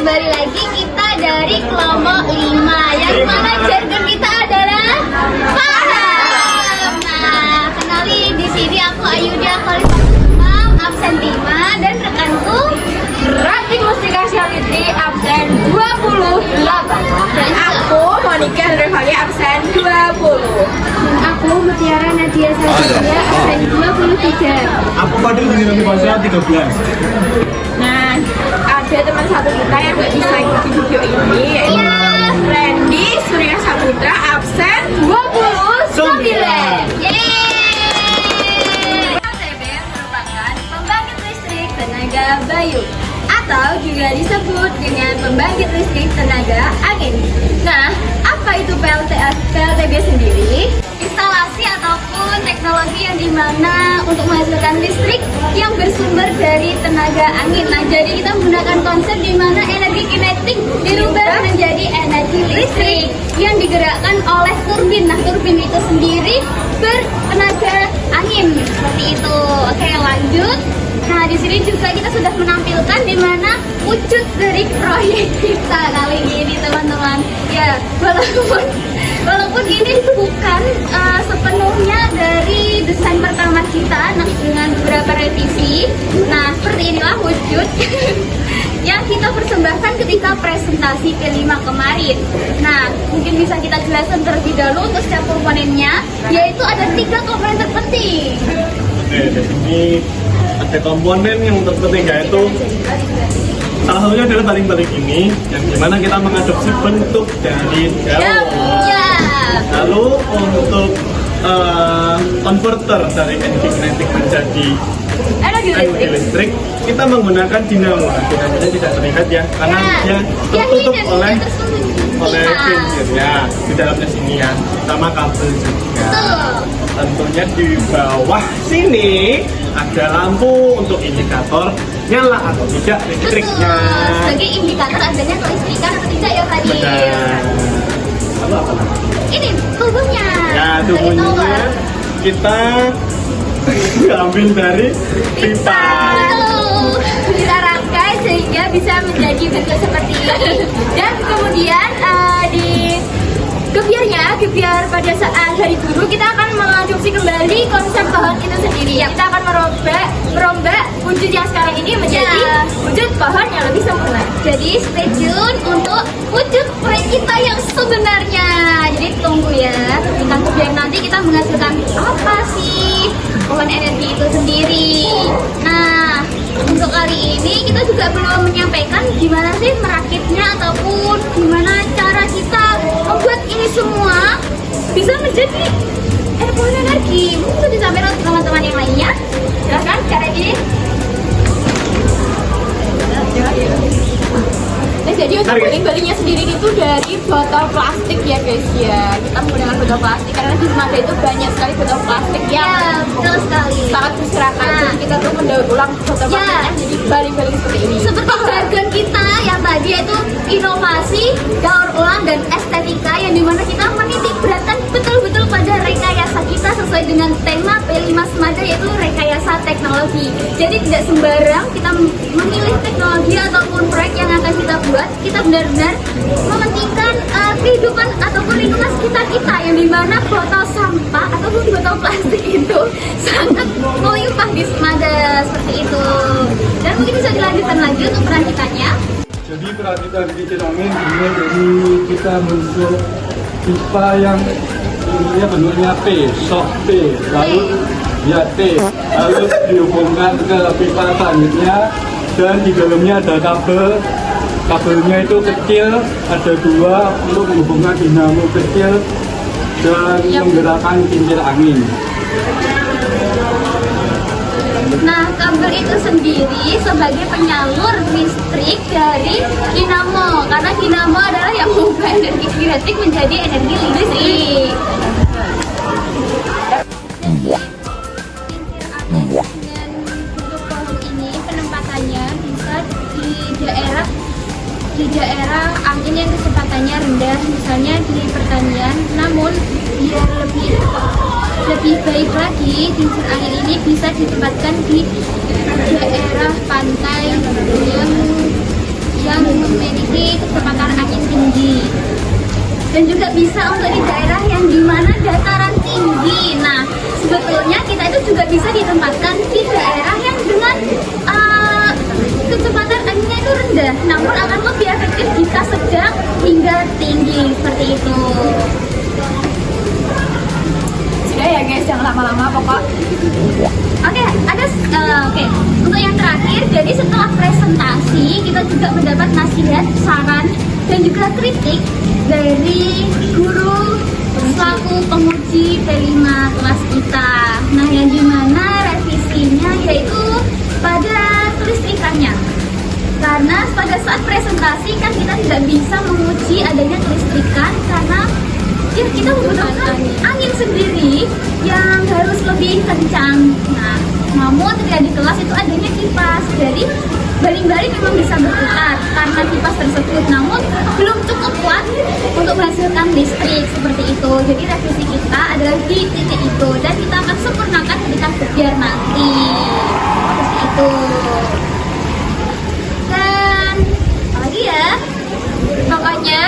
kembali lagi kita dari kelompok 5 yang mana jargon kita adalah paham. Nah, kenalin di sini aku Ayudia Khalifah absen 5 dan rekanku Rati Mustika Syafitri absen 28. Dan aku Monica Revali absen 20. Aku Mutiara Nadia Saskia absen 23. Aku Fadil Gini Bahasa 13. Nah, ada teman satu kita yang nggak bisa ikuti video ini, yaitu Randy Surya Saputra absen 29. Yeay! PLTB merupakan pembangkit listrik tenaga bayu atau juga disebut dengan pembangkit listrik tenaga angin. Nah, apa itu PLTB sendiri? Instalasi ataupun teknologi yang dimana untuk menghasilkan listrik yang bersumber dari tenaga angin. Nah, jadi kita menggunakan konsep dimana energi kinetik dirubah menjadi energi listrik yang digerakkan oleh turbin. Nah, turbin itu sendiri bertenaga angin seperti itu. Oke, lanjut. Nah, di sini juga kita sudah menampilkan di mana wujud dari proyek kita kali ini, teman-teman. Ya, walaupun ini bukan sepenuhnya dari desain pertama kita, nah, dengan beberapa revisi. Nah, seperti inilah wujud yang kita persembahkan ketika presentasi P5 kemarin. Nah, mungkin bisa kita jelaskan terlebih dahulu untuk setiap komponennya, yaitu ada 3 komponen terpenting. Oke, di sini ada komponen yang terpenting yaitu salah satunya adalah paling ini yang dimana kita mengadopsi bentuk dari gel. Ya. Lalu untuk converter dari energi kinetik menjadi Energi energi listrik kita menggunakan dinamo. Dinamonya tidak terlihat ya karena dia tertutup oleh pinggir ya di dalamnya sini ya, sama kabel juga. Tentunya di bawah sini ada lampu untuk indikator nyala atau tidak listriknya. Sebagai indikator adanya kelistrikan atau tidak ya tadi. Apa? Ini tubuhnya. Ya, tubuhnya kita ambil dari pipa. Betul. Kita rangkai sehingga bisa menjadi bentuk seperti ini. Dan kemudian di gebiar pada saat hari guru kita akan mengadopsi kembali konsep pohon itu sendiri. Ya, kita akan merombak wujud yang sekarang ini menjadi wujud pohon yang lebih sempurna. Jadi stay tune untuk wujud proyek kita yang sebenarnya. Jadi tunggu ya, biar nanti kita menghasilkan apa sih pohon energi itu sendiri. Nah, untuk kali ini kita juga belum menyampaikan gimana sih merakitnya ataupun gimana cara kita membuat ini semua bisa menjadi pohon energi. Mungkin bisa disampaikan untuk teman-teman yang lainnya. Silahkan Kak Redi. Nah, jadi untuk baling-balingnya sendiri itu dari botol plastik ya guys ya. Kita menggunakan botol plastik karena di Semada itu banyak sekali botol plastik yang betul sekali. sangat berserakan. Jadi kita tuh mendaur ulang botol plastiknya jadi baling-baling seperti ini. Seperti jargon kita yang tadi yaitu inovasi, daur ulang, dan estetika, yang dimana kita menitik beratkan betul-betul pada rekayasa kita sesuai dengan tema P5 Semada, yaitu rekayasa teknologi. Jadi tidak sembarang kita memilih teknologi ataupun proyek yang akan kita buat, kita benar-benar mementingkan kehidupan ataupun lingkungan sekitar kita, yang dimana botol sampah ataupun botol plastik itu sangat melimpah di Semada seperti itu. Dan mungkin bisa dilanjutkan lagi untuk perakitannya. Jadi perakitan kincir angin dimulai dari kita bentuk pipa yang ini bentuknya P, sok P, lalu ya T, lalu dihubungkan ke pipa selanjutnya dan di dalamnya ada kabel. Kabelnya itu kecil, ada 2 untuk menghubungkan dinamo kecil dan menggerakkan kincir angin. Nah, kabel itu sendiri sebagai penyalur listrik dari dinamo, karena dinamo adalah yang mengubah energi kinetik menjadi energi listrik. Dengan bentuk pohon ini penempatannya bisa di daerah angin yang kecepatannya rendah, misalnya di pertanian. Namun biar lebih baik lagi, kincir angin ini bisa ditempatkan di daerah pantai yang memiliki bisa untuk di daerah yang dimana dataran tinggi. Nah, sebetulnya kita itu juga bisa ditempatkan di daerah yang dengan kecepatan anginnya itu rendah, namun akan lebih efektif jika sedang hingga tinggi seperti itu. Sudah ya guys, jangan lama-lama pokok. Oke, untuk yang terakhir, jadi setelah presentasi kita juga mendapat nasihat, saran, dan juga kritik dari guru selaku penguji P5 kelas kita. Nah, yang dimana revisinya yaitu pada kelistrikannya. Karena pada saat presentasi kan kita tidak bisa menguji adanya kelistrikan karena ya kita membutuhkan angin sendiri yang harus lebih kencang. Nah, namun ketika di kelas itu adanya kipas, jadi baling-baling memang bisa berputar karena kipas tersebut, namun belum cukup kuat untuk menghasilkan listrik seperti itu. Jadi revisi kita adalah di titik itu dan kita akan sempurnakan ketika belajar nanti seperti itu. Dan apalagi ya, pokoknya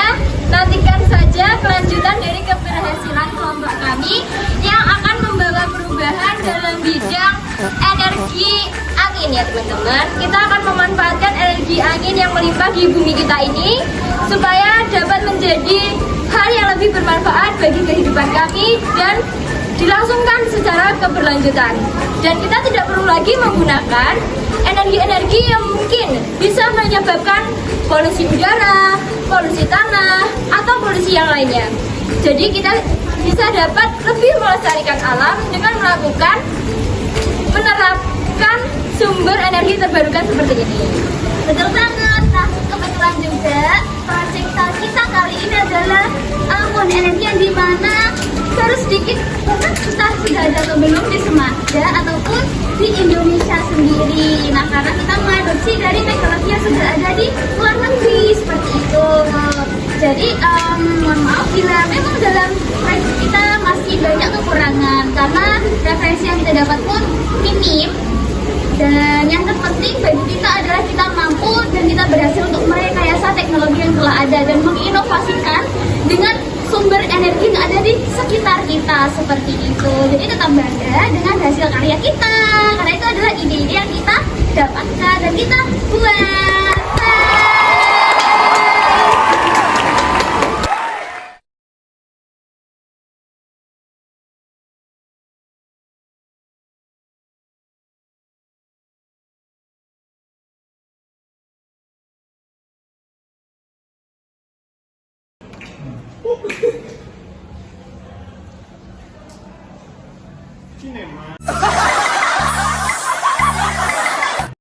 nantikan saja kelanjutan dari keberhasilan kelompok kami yang akan membawa perubahan dalam bidang energi angin ya teman-teman. Kita akan memanfaatkan energi angin yang melimpah di bumi kita ini supaya dapat menjadi hal yang lebih bermanfaat bagi kehidupan kami dan dilangsungkan secara keberlanjutan. Dan kita tidak perlu lagi menggunakan energi-energi yang mungkin bisa menyebabkan polusi udara, polusi tanah, atau polusi yang lainnya. Jadi kita bisa dapat lebih melestarikan alam dengan menerapkan sumber energi terbarukan seperti ini. Betul banget. Nah, kebetulan juga proyek kita kali ini adalah pohon energi yang dimana baru sedikit entah sudah ada atau belum di Semada ataupun di Indonesia sendiri. Nah, karena kita mengadopsi dari teknologi yang sudah ada di luar negeri seperti itu. Jadi mohon maaf bila memang dalam proyek kita masih banyak kekurangan karena referensi yang kita dapat pun minim. Dan yang terpenting bagi kita adalah kita mampu dan kita berhasil untuk merekayasa teknologi yang telah ada dan menginovasikan dengan sumber energi yang ada di sekitar kita seperti itu. Jadi tetap bangga dengan hasil karya kita karena itu adalah ide-ide yang kita dapatkan dan kita buat. Cinema.